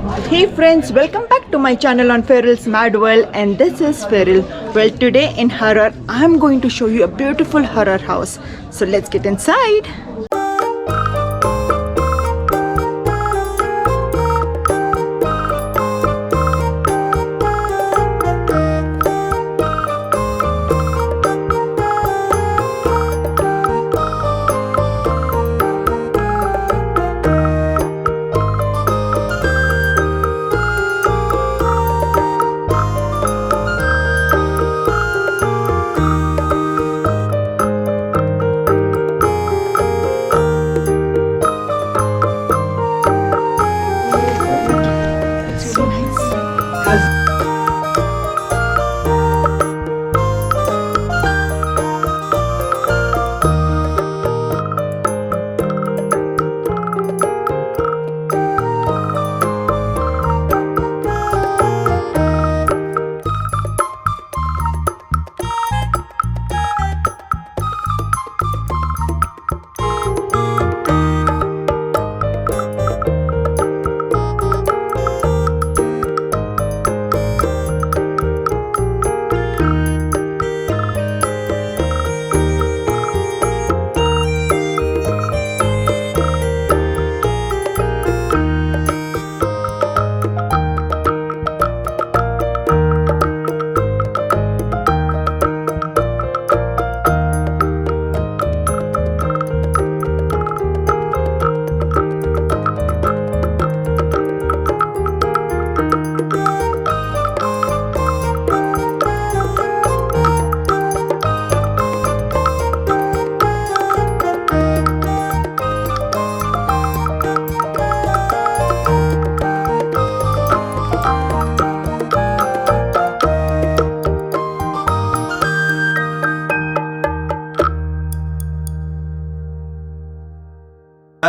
Hey friends, welcome back to my channel on ferilsmadworld, and this is Feril. Well, today in Harar, I'm going to show you a beautiful Harar house. So let's get inside.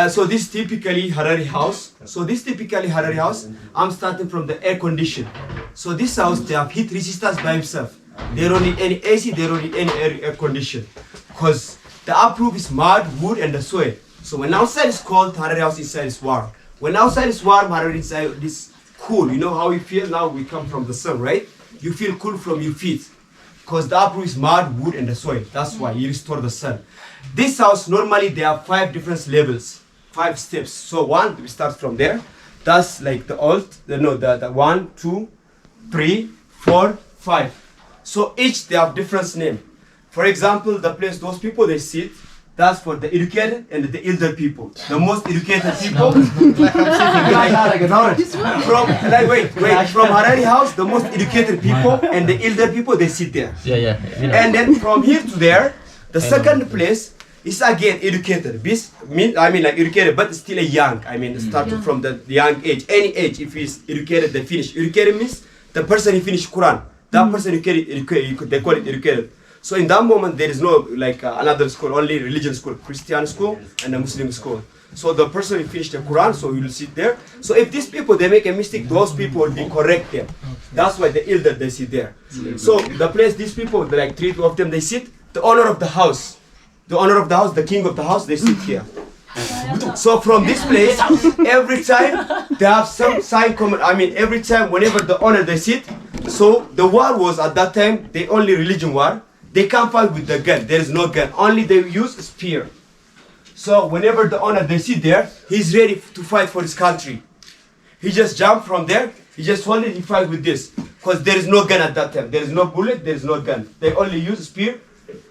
So this typically Harari house. I'm starting from the air condition. So this house, they have heat resistance by himself. They don't need any AC, they don't need any air condition. Because the upper roof is mud, wood, and the soil. So when outside is cold, Harari house inside is warm. When outside is warm, Harari inside is cool. You know how we feel now? We come from the sun, right? You feel cool from your feet. Because the upper roof is mud, wood, and the soil. That's why you restore the sun. This house, normally there are 5 different levels. 5 steps. So one, we start from there. That's like the 1, 2, 3, 4, 5. So each they have different name. For example, the place those people they sit, that's for the educated and the elder people. The most educated people. From Harari house, the most educated people and the elder people they sit there. And then from here to there, the second place is again educated. Like educated, but still a young. Starting from the young age. Any age, if he's educated, they finish. Educated means the person who finished Quran. That person educated, they call it educated. So in that moment, there is no another school, only religion school, Christian school and a Muslim school. So the person who finished the Quran, so he will sit there. So if these people, they make a mistake, those people will be correct there. That's why the elder, they sit there. So the place, these people, like 3 of them, they sit. The owner of the house, the king of the house, they sit here. So from this place, every time they have some sign common. Every time, whenever the owner they sit. So the war was at that time, the only religion war. They can't fight with the gun. There is no gun. Only they use a spear. So whenever the owner they sit there, he's ready to fight for his country. He just jump from there. He just hold it. He fight with this because there is no gun at that time. There is no bullet. There is no gun. They only use a spear.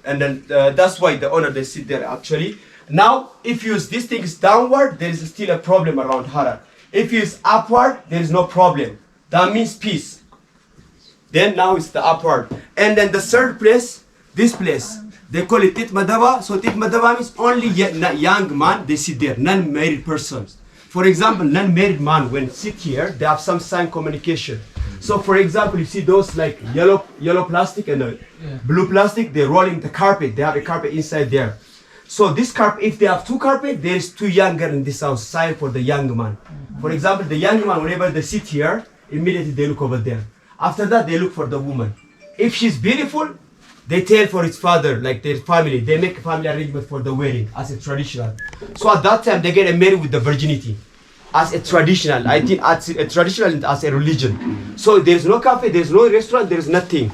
And then that's why the owner they sit there actually. Now if you use this thing is downward, there is still a problem around Harar. If you use upward, there is no problem. That means peace. Then now it's the upward. And then the third place, this place, they call it Tit Madaba. So Tit Madaba means only young man, they sit there, non-married persons. For example, non-married man, when sit here, they have some sign communication. So for example, you see those like yellow plastic and blue plastic, they're rolling the carpet. They have a carpet inside there. So this carpet, if they have 2 carpet, there is 2 younger in this house, sign for the young man. For example, the young man, whenever they sit here, immediately they look over there. After that, they look for the woman. If she's beautiful, they tell for his father, like their family. They make a family arrangement for the wedding as a traditional. So at that time, they get married with the virginity. as a traditional. I think as a traditional as a religion. So there's no cafe, there's no restaurant, there's nothing.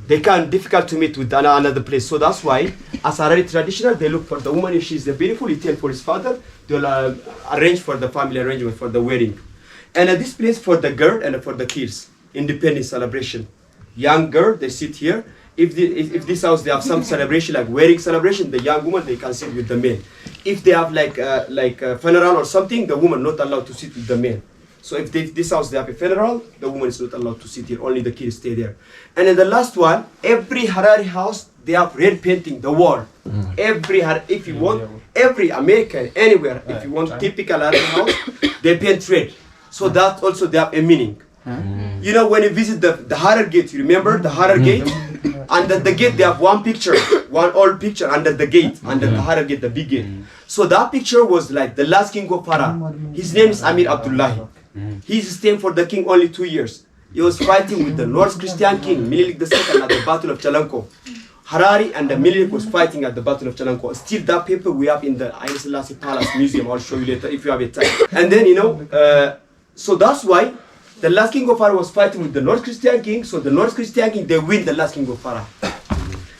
They can't difficult to meet with another place. So that's why, as Harari traditional, they look for the woman. If she's the beautiful, he tell for his father, they'll arrange for the family arrangement for the wedding. And this place for the girl and for the kids, independence celebration. Young girl, they sit here. If this house they have some celebration like wedding celebration, the young woman they can sit with the men. If they have like a funeral or something, the woman not allowed to sit with the men. So if this house they have a funeral, the woman is not allowed to sit here. Only the kids stay there. And then the last one, every Harari house they have red painting the wall. If you want every American anywhere, if you want typical Harari house, they paint red. So that also they have a meaning. You know, when you visit the Harar gate, you remember the Harar gate? Under the gate, they have one picture, one old picture under the gate, under the Harar gate, the big gate. So that picture was like the last king of Harar. His name is Amir Abdullahi. He's staying for the king only 2 years. He was fighting with the North Christian king, Minilik II, at the Battle of Chalanko. Harari and the Minilik was fighting at the Battle of Chalanko. Still that paper we have in the Haile Selassie Palace Museum. I'll show you later if you have a time. And then, you know, so that's why the last king of Harar was fighting with the North Christian king. So the North Christian king, they win the last king of Harar.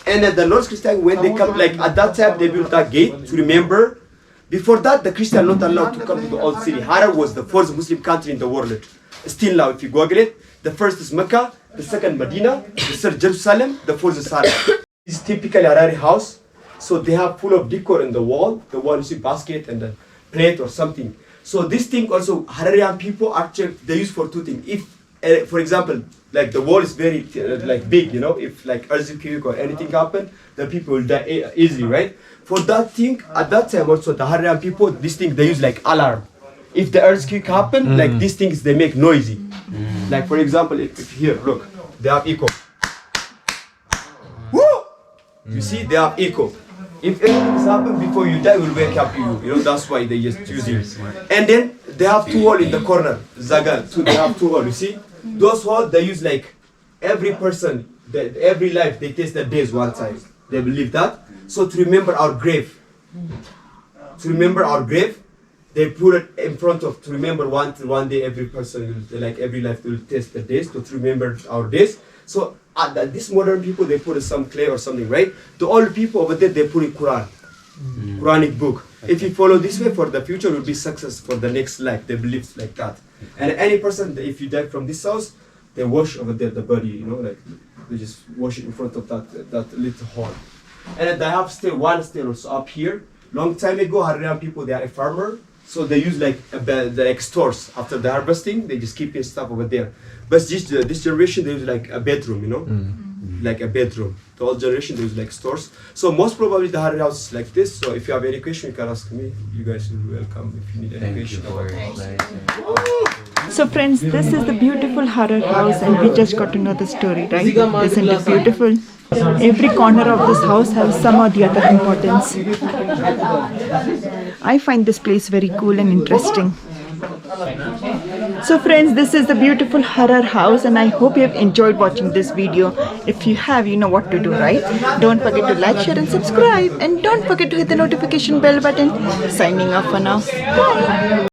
And then the North Christian, when they come, like at that time, they built that gate to remember. Before that, the Christian not allowed to come to the old city. Harar was the first Muslim country in the world. Still now, if you Google it, the first is Mecca, the second Medina, the third Jerusalem, the fourth is Harar. It's typically Harari house. So they have full of decor in the wall you see basket and the plate or something. So this thing also, Hararian people actually, they use for two things. If, for example, like the wall is very like big, you know, if like earthquake or anything happen, the people will die easily, right? For that thing, at that time also, the Hararian people, this thing, they use like alarm. If the earthquake happen, like these things, they make noisy. Like for example, if here, look, they have echo. Woo! You see, they have echo. If anything happens before you die, will wake up you. You know, that's why they just use it. And then they have two holes in the corner. Zagal, they have two holes. You see, those holes they use like every person, every life they taste the days one time. They believe that. So to remember our grave, they put it in front of to remember one day every person will, like every life will taste the days to remember our days. So these modern people they put some clay or something, right? The old people over there they put in Quran, Quranic book. If you follow this way for the future, will be success for the next life. They believe like that. And any person, if you die from this house, they wash over there the body, you know, like they just wash it in front of that little hall. And they have still one still also up here. Long time ago, Hararian people they are a farmer, so they use like like stores after the harvesting. They just keep their stuff over there. But this generation they use like a bedroom, you know, like a bedroom. The old generation they use like stores. So most probably the Harari house is like this. So if you have any question, you can ask me. You guys are welcome if you need any question. So friends, this is the beautiful Harar house and we just got to know the story, right? Isn't it beautiful? Every corner of this house has some or the other importance. I find this place very cool and interesting. So friends, this is the beautiful Harar house and I hope you have enjoyed watching this video. If you have, you know what to do, right? Don't forget to like, share and subscribe, and don't forget to hit the notification bell button. Signing off for now. Bye.